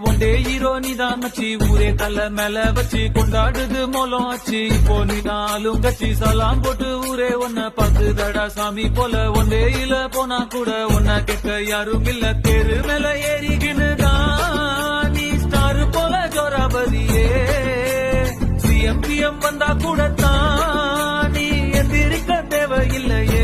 one day hero நீதான் மச்சி ஊரே தலை மேல வச்சு கொண்டாடுது மோலம் ஆச்சு இப்போ நீதாலும் கட்சி சலாம் போட்டு ஊரே ஒன்ன பார்த்துதடா சாமி போல ஒண்டே இல போனா கூட ஒன்ன கேட்க யாரும் இல்ல தெரு மேல ஏறிக்கினுதான் நீ ஸ்டார் போல ஜோராபதியே சிஎம் வந்தா கூட தான் நீ எந்திரிக்க தேவையில்லையே